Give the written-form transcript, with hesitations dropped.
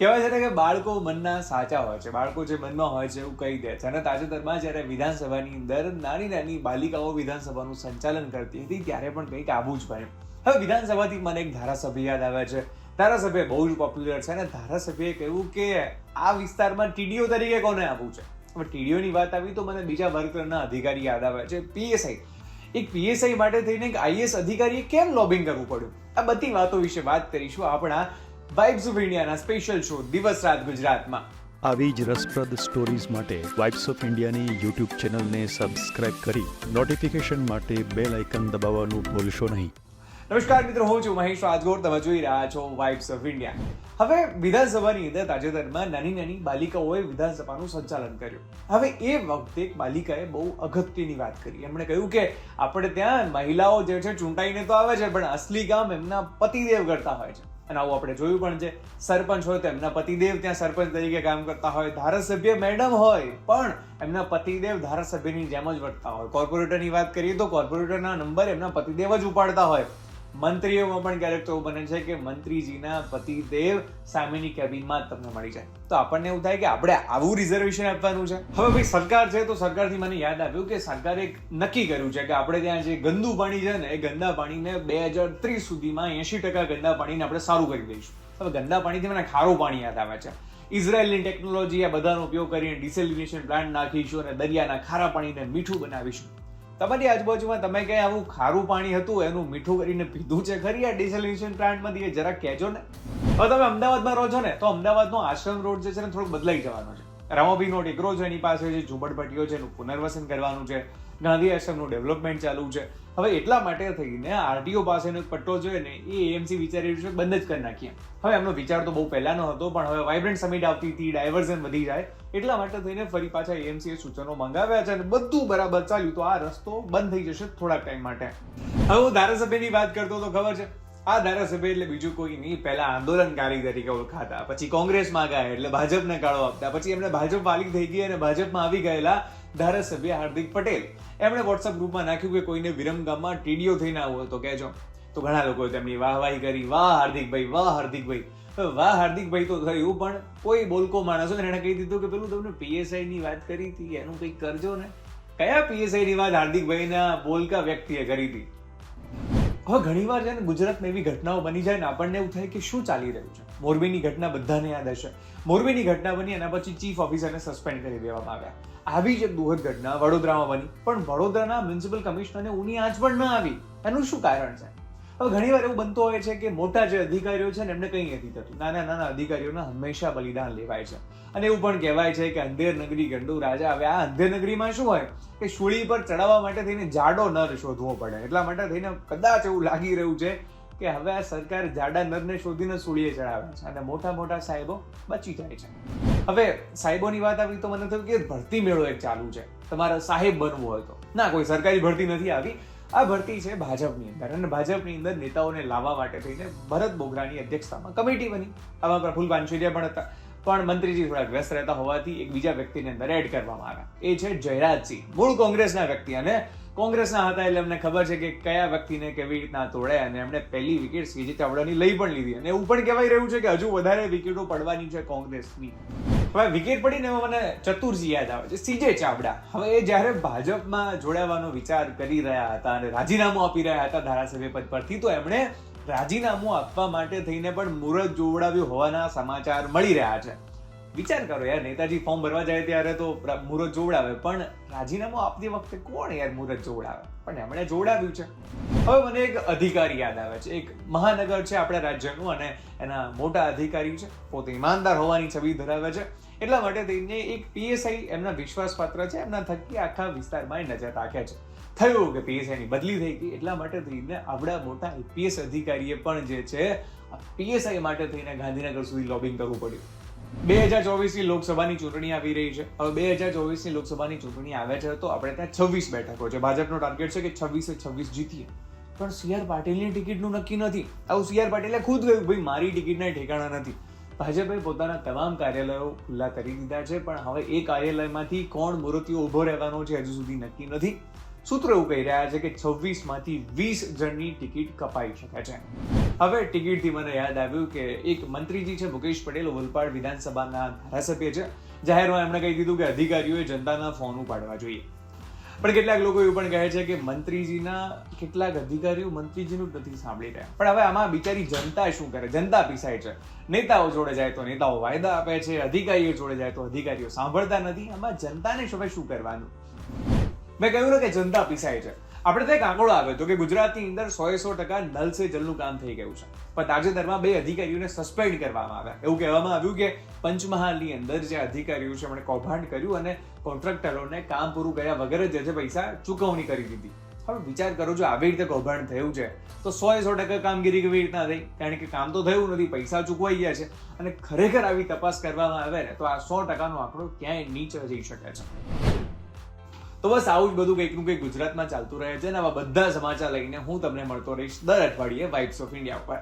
કહેવાય છે ને કે બાળકો મનના સાચા હોય છે, બાળકો જે મનમાં હોય છે એવું કહી દે છે. અને તાજેતરમાં જ્યારે વિધાનસભાની અંદર નાની નાની બાલિકાઓ વિધાનસભાનું સંચાલન કરતી હતી ત્યારે પણ કંઈક આવું જ બન્યું. હવે વિધાનસભાથી મને એક ધારાસભ્ય યાદ આવે છે. ધારાસભ્ય બહુ જ પોપ્યુલર છે અને ધારાસભ્યએ કહ્યું કે આ વિસ્તારમાં ટીડીઓ તરીકે કોને આપવું છે. હવે ટીડીઓની વાત આવી તો મને બીજા વર્ગના અધિકારી યાદ આવે છે, પીએસઆઈ. એક પીએસઆઈ માટે થઈને એક આઈએએસ અધિકારીએ કેમ લોબિંગ કરવું પડ્યું, આ બધી વાતો વિશે વાત કરીશું આપણા વાઇબ્સ ઓફ ઇન્ડિયાના સ્પેશિયલ શો દિવસ રાત ગુજરાતમાં. આવી જ રસપ્રદ સ્ટોરીઝ માટે વાઇબ્સ ઓફ ઇન્ડિયાની યુટ્યુબ ચેનલને સબસ્ક્રાઇબ કરી નોટિફિકેશન માટે બેલ આઇકન દબાવવાનું ભૂલશો નહીં. નમસ્કાર મિત્રો, હું છું મહેશ રાજગોર, તમે જોઈ રહ્યા છો વાઇબ્સ ઓફ ઇન્ડિયા. હવે વિધાનસભાની અંદર તાજેતરમાં નાની નાની બાલિકાઓએ વિધાનસભાનું સંચાલન કર્યું. હવે એ વખતે એક બાલિકાએ બહુ અગત્યની વાત કરી. એમણે કહ્યું કે આપણે ત્યાં મહિલાઓ જે છે ચૂંટાઈને તો આવે છે પણ અસલી કામ એમના પતિદેવ કરતા હોય છે. અને આવું આપણે જોયું પણ છે. સરપંચ હોય તો એમના પતિદેવ ત્યાં સરપંચ તરીકે કામ કરતા હોય, ધારાસભ્ય મેડમ હોય પણ એમના પતિદેવ ધારાસભ્યની જેમ જ વર્તતા હોય. કોર્પોરેટરની વાત કરીએ તો કોર્પોરેટરના નંબર એમના પતિદેવ જ ઉપાડતા હોય. મંત્રીઓમાં પણ ક્યારેક તો બને છે કે મંત્રીજીના પતિદેવ સામેની કેબિનમાં જ તમને મળી જાય. તો આપણને એવું થાય કે આપણે આવું રિઝર્વેશન આપવાનું છે. હવે ભાઈ સરકાર છે તો સરકારથી મને યાદ આવ્યું કે સરકારે નક્કી કર્યું છે કે આપણે ત્યાં જે ગંદુ પાણી છે ને એ ગંદા પાણીને 2030 સુધીમાં 80% ગંદા પાણીને આપણે સારું કરી દઈશું. હવે ગંદા પાણીથી મને ખારું પાણી યાદ આવે છે. ઇઝરાયલની ટેકનોલોજી આ બધાનો ઉપયોગ કરીને ડિસેલિનેશન પ્લાન્ટ નાખીશું અને દરિયાના ખારા પાણીને મીઠું બનાવીશું. તમારી આજુબાજુમાં તમે કઈ આવું ખારું પાણી હતું એનું મીઠું કરીને પીધું છે ખરી આ ડિસેલિનેશન પ્લાન્ટમાંથી? એ જરાક કહેજો ને. હવે તમે અમદાવાદમાં રહો છો ને તો અમદાવાદનો આશ્રમ રોડ જે છે ને થોડોક બદલાઈ જવાનો છે. રામાભીનો ટેકરો છે, એની પાસે જે ઝૂંપડપટ્ટીઓ છે એનું પુનર્વસન કરવાનું છે. ગાંધી આશ્રમનું ડેવલપમેન્ટ ચાલુ છે. હવે એટલા માટે થઈને આરટીઓ પાસેનો એક પટ્ટો છે ને એ એએમસી વિચારી રહ્યું છે બંધ જ કરી નાખીએ. હવે એમનો વિચાર તો બહુ પહેલાનો હતો પણ હવે વાઇબ્રન્ટ સમિટ આવતી હતી, ડાયવર્ઝન વધી જાય એટલા માટે થઈને ફરી પાછા એએમસીએ સૂચનો મંગાવ્યા છે અને બધું બરાબર ચાલ્યું તો આ રસ્તો બંધ થઈ જશે થોડાક ટાઈમ માટે. હવે હું ધારાસભ્યની વાત કરતો તો ખબર છે આ ધારાસભ્ય એટલે બીજું કોઈ નહીં, પહેલા આંદોલનકારી તરીકે ઓળખાતા, પછી કોંગ્રેસમાં ગયા એટલે ભાજપને ગાળો આપતા, પછી એમને ભાજપ વાલી થઈ ગઈ અને ભાજપમાં આવી ગયેલા ધારાસભ્ય હાર્દિક પટેલ એમણે વોટ્સઅપ ગ્રુપમાં નાખ્યું કે કોઈને વિરમગામમાં ટીડીઓ થઈને આવું હોય તો કહેજો. તો ઘણા લોકોએ તેમની વાહવાહી કરી, વાહ હાર્દિકભાઈ, વાહ હાર્દિકભાઈ. વાહ હાર્દિકભાઈ તો થયું પણ કોઈ બોલકો માણસો એને કહી દીધું કે પેલું તમને પીએસઆઈ ની વાત કરી હતી એનું કંઈક કરજો ને. કયા પીએસઆઈ ની વાત હાર્દિકભાઈના બોલકા વ્યક્તિએ કરી હતી? હવે ઘણીવાર છે ને ગુજરાતમાં એવી ઘટનાઓ બની જાય ને આપણને એવું થાય કે શું ચાલી રહ્યું છે. મોરબીની ઘટના બધાને યાદ હશે. મોરબીની ઘટના બની એના પછી ચીફ ઓફિસરને સસ્પેન્ડ કરી દેવામાં આવ્યા. આવી જ એક દુઃખદ ઘટના વડોદરામાં બની પણ વડોદરાના મ્યુનિસિપલ કમિશનરને ઊની આંચ પણ ન આવી. એનું શું કારણ છે? હવે ઘણીવાર એવું બનતું હોય છે કે મોટા જે અધિકારીઓ છે ને એમને કંઈ નથી થતું, નાના નાના અધિકારીઓના હંમેશા બલિદાન લેવાય છે. અને એવું પણ કહેવાય છે કે અંધેર નગરી ગંડુ રાજા. હવે આ અંધેર નગરીમાં શું હોય કે શૂળી પર ચડાવવા માટે થઈને જાડો નર શોધવો પડે. એટલા માટે થઈને કદાચ એવું લાગી રહ્યું છે કે હવે આ સરકાર જાડા નરને શોધીને સૂળીએ ચડાવે છે અને મોટા મોટા સાહેબો બચી જાય છે. હવે સાહેબોની વાત આવી તો મને થયું કે ભરતી મેળો એક ચાલુ છે. તમારે સાહેબ બનવું હોય તો ના, કોઈ સરકારી ભરતી નથી આવી. આ ભરતી છે ભાજપની અંદર અને ભાજપની અંદર નેતાઓને લાવવા માટે થઈને ભરત બોગરાની અધ્યક્ષતામાં કમિટી બની. આમાં પ્રફુલ્લ પાનસેરિયા પણ હતા પણ મંત્રીજી થોડા વ્યસ્ત રહેતા હોવાથી એક બીજા વ્યક્તિને અંદર એડ કરવામાં આવ્યા. એ છે જયરાજસિંહ, મૂળ કોંગ્રેસના વ્યક્તિ અને કોંગ્રેસના હતા એટલે એમને ખબર છે કે કયા વ્યક્તિને કેવી રીતના તોડે અને એમણે પહેલી વિકેટ સીજે ચાવડાની લઈ પણ લીધી અને એવું પણ કહેવાય રહ્યું છે કે હજુ વધારે વિકેટો પડવાની છે કોંગ્રેસની. હવે વિકેટ પડીને મને ચતુરજી યાદ આવે છે, સીજે ચાવડા. હવે એ જ્યારે ભાજપમાં જોડાવાનો વિચાર કરી રહ્યા હતા અને રાજીનામું આપી રહ્યા હતા ધારાસભ્ય પદ પરથી તો એમણે રાજીનામું આપવા માટે થઈને પણ મુહૂર્ત જોવડાવ્યું હોવાના સમાચાર મળી રહ્યા છે. વિચાર કરો યાર, નેતાજી ફોર્મ ભરવા જાય ત્યારે તો મુહૂર્ત જોવડાવે પણ રાજીનામું આપતી વખતે કોણ યાર મુહૂર્ત જોવડાવે? પણ એમણે જોવડાવ્યું છે. હવે મને એક અધિકારી યાદ આવે છે, એક મહાનગર છે આપણા રાજ્યનું અને એના મોટા અધિકારી છે, પોતે ઈમાનદાર હોવાની છબી ધરાવે છે. એટલા માટે થઈને એક પીએસઆઈ એમના વિશ્વાસપાત્ર છે, એમના થકી આખા વિસ્તારમાં નજર રાખે છે. થયું કે પીએસઆઈની બદલી થઈ ગઈ એટલા માટે થઈને આપણા મોટા આઈપીએસ અધિકારીએ પણ જે છે પીએસઆઈ માટે થઈને ગાંધીનગર સુધી લોબિંગ કરવું પડ્યું. 2024ની લોકસભાની ચૂંટણી આવી રહી છે. હવે 2024ની લોકસભાની ચૂંટણી આવે છે તો આપણે ત્યાં 26 બેઠકો છે. ભાજપનો ટાર્ગેટ છે કે 26 જીતીએ પણ સી.આર. પાટીલની ટિકિટનું નક્કી નથી. આવું સી.આર. પાટીલે ખુદ કહ્યું ભાઈ મારી ટિકિટના ઠેકાણા નથી. ભાજપે પોતાના તમામ કાર્યાલયો ખુલ્લા કરી દીધા છે પણ હવે એ કાર્યાલયમાંથી કોણ મૂર્તિઓ ઉભો રહેવાનો છે હજુ સુધી નક્કી નથી. સૂત્રો એવું કહી રહ્યા છે કે 26માંથી 20 જણની ટિકિટ કપાઈ શકે છે. હવે ટિકિટથી મને યાદ આવ્યું કે એક મંત્રીજી છે મુકેશ પટેલ વલપાડ વિધાનસભાના ધારાસભ્ય છે. જાહેરમાં એમણે કહી દીધું કે અધિકારીઓએ જનતાના ફોન ઉપાડવા જોઈએ. પણ કેટલાક લોકો એવું પણ કહે છે કે મંત્રીજીના કેટલાક અધિકારીઓ મંત્રીજીનું જ નથી સાંભળી રહ્યા. પણ હવે આમાં બિચારી જનતા શું કરે? જનતા પીસાય છે. નેતાઓ જોડે જાય તો નેતાઓ વાયદા આપે છે, અધિકારીઓ જોડે જાય તો અધિકારીઓ સાંભળતા નથી. આમાં જનતાને શું કરવાનું? મેં કહ્યું ને કે જનતા પીસાય છે. આપણે તો એક આંકડો આવ્યો હતો કે ગુજરાતની અંદર 100% નલ સે જલનું કામ થઈ ગયું છે. પણ તાજેતરમાં 2 અધિકારીઓને સસ્પેન્ડ કરવામાં આવ્યા. એવું કહેવામાં આવ્યું કે પંચમહાલની અંદર જે અધિકારીઓ છે એમણે કૌભાંડ કર્યું અને કોન્ટ્રાક્ટરોને કામ પૂરું કર્યા વગર જ જે પૈસા ચૂકવણી કરી દીધી. હવે વિચાર કરો, જો આવી રીતે કૌભાંડ થયું છે તો 100% કામગીરી કેવી રીતના થઈ? કારણ કે કામ તો થયું નથી, પૈસા ચૂકવાઈ ગયા છે. અને ખરેખર આવી તપાસ કરવામાં આવે ને તો આ 100%નો આંકડો ક્યાંય નીચે જઈ શકે છે. તો બસ આવું જ બધું કંઈકનું કંઈક ગુજરાતમાં ચાલતું રહે છે. અને આવા બધા સમાચાર લઈને હું તમને મળતો રહીશ દર અઠવાડિયે વાઇબ્સ ઓફ ઇન્ડિયા પર.